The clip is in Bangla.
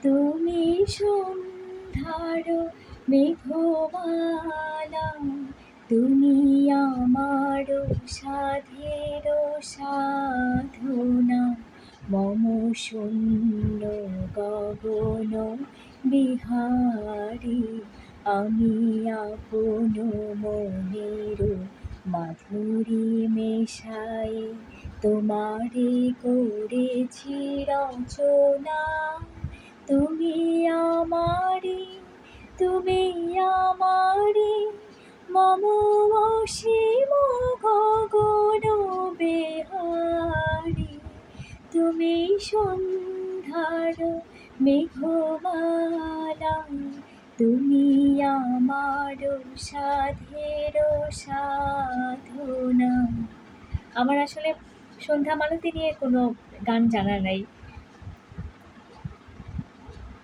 তুমি সন্ধ্যার মেঘমালা, তুমি আমার সাধের সাধনা। মম শূন্য গগন বিহারী, আমি আপন মনের মাধুরী মেশাই তোমারে করেছি রচনা। তুমি আমারি, তুমি আমারি, মম অসীম গগন বিহারী। তুমি সন্ধ্যার মেঘমালা, তুমি আমার সাধের সাধনা। আমার আসলে সন্ধ্যা মালতী নিয়ে কোনো গান জানা নাই।